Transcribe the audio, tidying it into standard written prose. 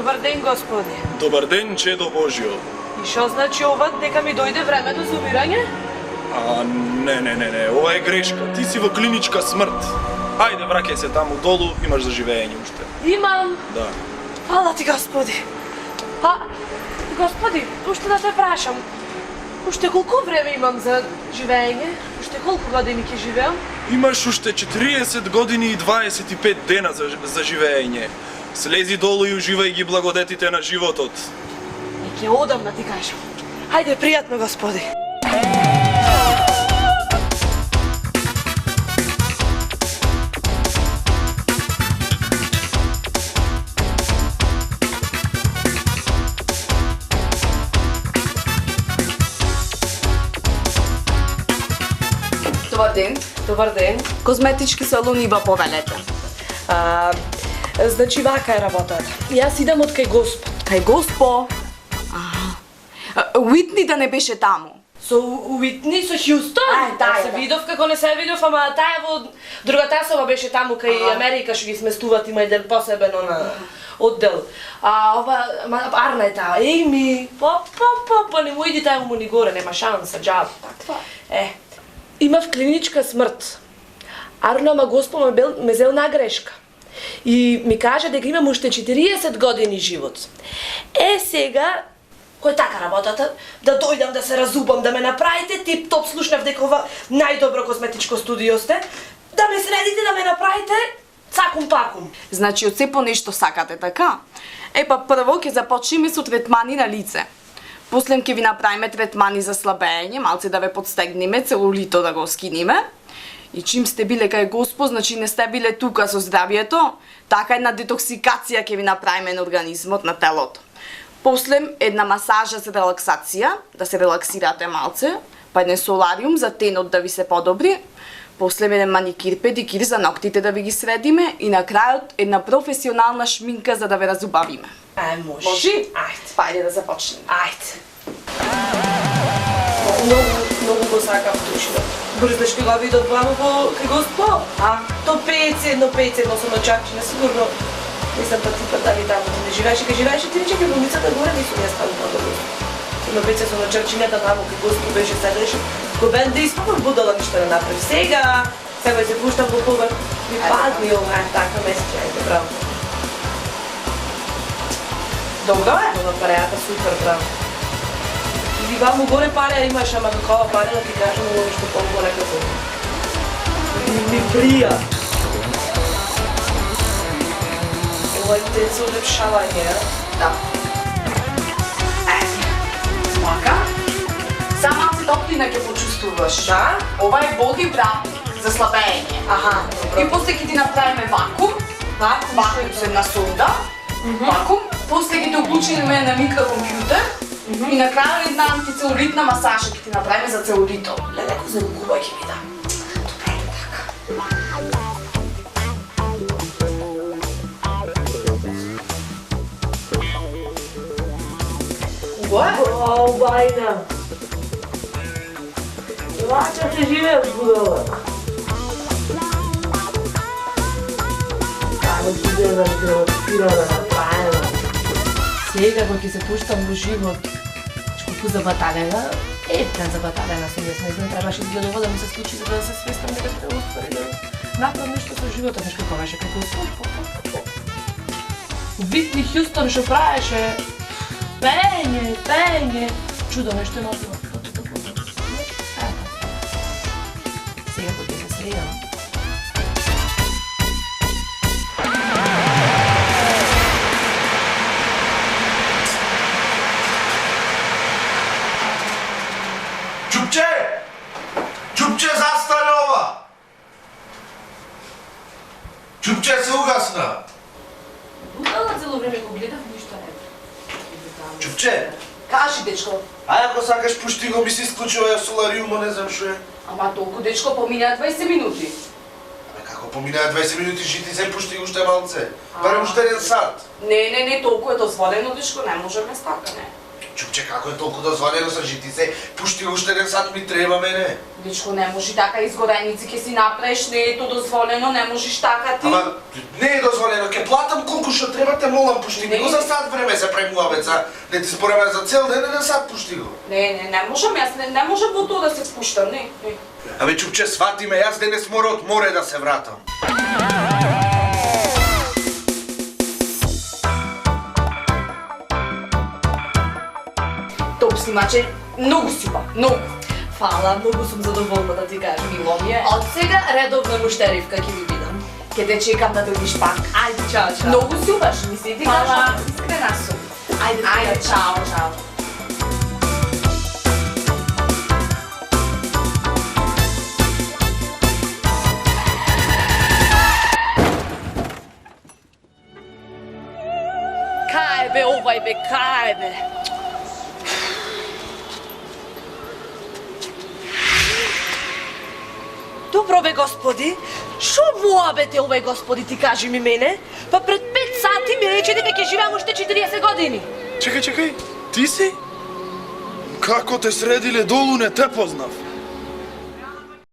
Добар ден, господи. Добар ден, чедо Божјо. И шо значи ова, дека ми дојде времето за умирање? Не, ова е грешка. Ти си во клиничка смрт. Ајде, враќај се таму долу, имаш за живење уште. Имам. Да. Фала ти, господи. Господи, уште да те прашам. Уште колку време имам за живење? Уште колку години ќе живеам? Имаш уште 40 години и 25 дена за живење. Слези долу и уживај ги благодетите на животот. И ќе одам да ти кажам. Хајде, пријатно, господи. Добар ден. Добар ден. Козметички салон Иба повелете. Значи вака е работата. Јас идам од кај Господ. Кај Госпо? Уитни да не беше таму. Со Уитни, со Хјустон? Да, се видов како не се видов, ама таа во другата соба беше таму кај Америка што ги сместуват, има еден посебен оддел. Ова Арна е таа. Еми, не му иди таму ни горе, нема шанса, џаб. Имав клиничка смрт. Арна, ама Господ ме зел на грешка. И ми кажа дека имам уште 40 години живот. Сега, кој така работата, да дојдам да се разубам, да ме направите тип-топ, слушнав дека ова најдобро козметичко студио сте, да ме средите, да ме направите цакум-пакум. Значи, од се по нешто сакате, така? Прво ќе започнеме со третмани на лице. После ќе ви направиме третмани за слабење, малце да ве подстегнеме, целулито да го скиниме. И чим сте биле кај Господ, значи не сте биле тука со здравието, така една детоксикација ќе ви направиме на организмот, на телото. После една масажа за релаксација, да се релаксирате малце, па еден солариум за тенот да ви се подобри, после еден маникир, педикир за ноктите да ви ги средиме и на крајот една професионална шминка за да ве разубавиме. Може. Може? Ајде. Ајде да започнеме. Ајде. Многу го сакам точно. Брздаш кога видов главу кај Господ? То 51 сум очакчена, сигурно. Не сам типа дали таму не живееше, кај живееше ти рече кај болницата горе, не сум јас таму подобро. Има пеце сум очакчената таму кај Господ беше седеше. Ко бен да испамам будала ништо не направи. Сега се пуштам во повар. Ми падни ова, така месече, ајде, браво. Добро е? Ова пареата супер, браво. И ваму горе пареа имаш, ама какова пареа ти кажам ово што по-горе како. Ми прија. Ова е за улепшавање, Да. Мака? Сама се топлина ќе почувствуваш. Да? Ова е боди вратник за слабење. Добро. И после ќе ти направиме вакуум. Вакуум се на сонда. Вакуум. После ќе те уклучиме на микрокомпјутер. И на крај една антицелулитна масажа ќе ти направиме за целулито. Леко за губа ќе ми дам. Добре, така. Бајна. Лача се живее од будова. Како ќе да природа направена. Сега кога ќе се пуштам во живот, колку за баталена, ептен за баталена сум јас, не знам, требаше изгледува да ми се случи за да се свестам дека треба уствари да направам нешто со животот, знаеш како беше, како Витни Хјустон што правеше пење, чудо нешто носила. Сега кога ќе се срејам. Чупче, застане ова! Чупче се угасна! Будала цело време го гледав, ништо не. Чупче! Кажи, дечко. Ај ако сакаш пушти го, ми се исклучува ја солариумо, не знам шо е. Ама толку, дечко, поминаа 20 минути. Како поминаа 20 минути, жити се пушти уште малце. Барем уште 1 сат. Не, толку е дозволено, дечко, не можеме стака, не. Чупче, како е толку дозволено за житице? Пушти уште еден сат ми треба мене. Дечко, не можеш така изгореници ќе си направиш, не е то дозволено, не можеш така ти. Ама не е дозволено, ќе платам колку што треба, те молам, пушти ми Не. го за сат време се премува за не ти спореме за цел ден, еден сат пушти го. Не можам, јас не можам во тоа да се спуштам, не. Абе чупче, свати ме, јас денес мора од море да се вратам. Топ снимаче, многу супа, многу. Фала, многу сум задоволна да ти кажам. Мило ми е. Од сега редовна муштеривка ќе ви видам. Ќе те чекам да дојдеш пак. Ајде, чао, чао. Многу супаш, ми се ти Фала. кажам, искрена сум. Ајде, чао, чао. Кај бе овај бе, кај бе. Добро бе, господи. Шо муабете овај господи, ти кажи ми мене? Па пред 5 сати ми рече дека ќе живеам уште 40 години. Чекај, ти си? Како те средиле долу не те познав.